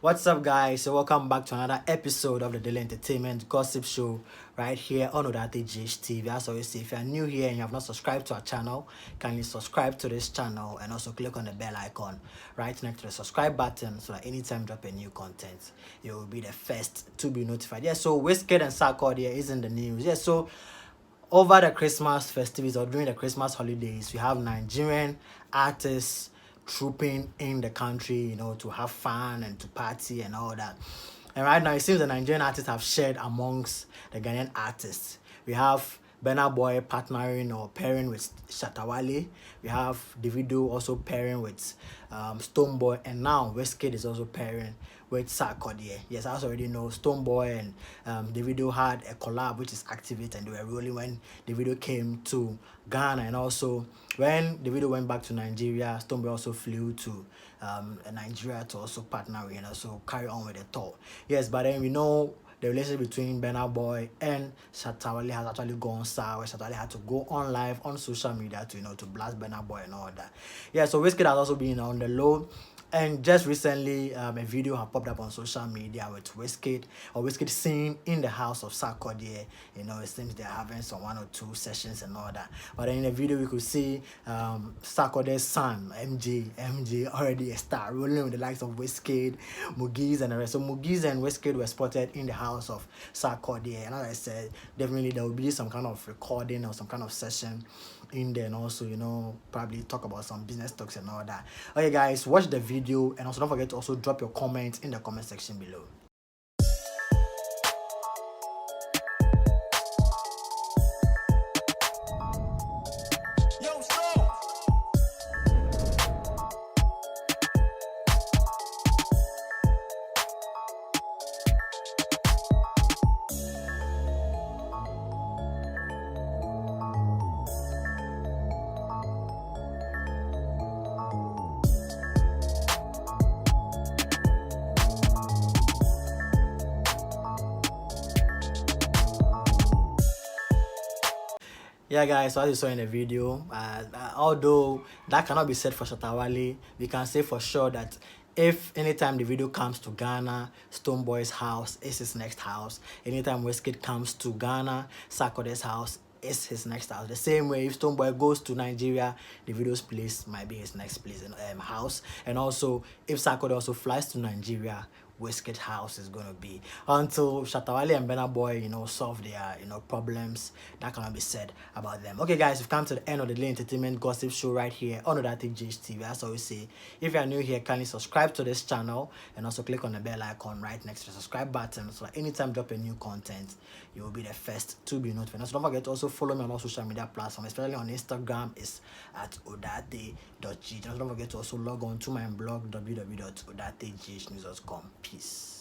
What's up, guys? So welcome back to another episode of the Daily Entertainment Gossip Show right here on Odate TV. As always, say, if you are new here and you have not subscribed to our channel, kindly subscribe to this channel and also click on the bell icon right next to the subscribe button so that anytime we drop a new content, you will be the first to be notified. Yeah, so Wizkid and Sarkodie is in the news. Yeah, so over the Christmas festivities or during the Christmas holidays, we have Nigerian artists trooping in the country, to have fun and to party and all that. And right now, it seems the Nigerian artists have shared amongst the Ghanaian artists. We have Burna Boy partnering or pairing with Shatawale. We have Davido also pairing with Stonebwoy, and now Wizkid is also pairing with Sarkodie. Yes, I also already know Stonebwoy and Davido had a collab which is Activate, and they were rolling when Davido came to Ghana, and also when Davido went back to Nigeria, Stonebwoy also flew to Nigeria to also partner with and also carry on with the tour. Yes, but then we know the relationship between Burna Boy and Shatawale has actually gone sour, where Shatawale had to go on live on social media to blast Burna Boy and all that. Yeah, so Wizkid has also been on the low. And just recently, a video has popped up on social media with Wizkid seen in the house of Sarkodie. It seems they're having some 1 or 2 sessions and all that. But then in the video, we could see Sarkodie's son, MJ, already a star, rolling with the likes of Wizkid, Mugiz, and the rest. So Mugiz and Wizkid were spotted in the house of Sarkodie. And as I said, definitely there will be some kind of recording or some kind of session in there, and also probably talk about some business talks and all that. Okay, guys, watch the video, and also don't forget to also drop your comments in the comment section below. Yeah, guys, so as you saw in the video, although that cannot be said for Shatawale, we can say for sure that if anytime the video comes to Ghana, Stonebwoy's house is his next house. Anytime Wizkid comes to Ghana, Sarkodie's house is his next house. The same way, if Stonebwoy goes to Nigeria, the video's place might be his next place in house. And also, if Sarkodie also flies to Nigeria, Wizkid house is going to be, until Shatawale and Burna Boy solve their problems. That cannot be said about them. Okay, guys, we've come to the end of the Daily Entertainment Gossip Show right here on Odate TV. As I always say, if you are new here, kindly subscribe to this channel and also click on the bell icon right next to the subscribe button so that anytime drop a new content, you will be the first to be notified. So don't forget to also follow me on all social media platforms, especially on Instagram is at odate.gh. Don't forget to also log on to my blog www.odategh.news.com. Peace.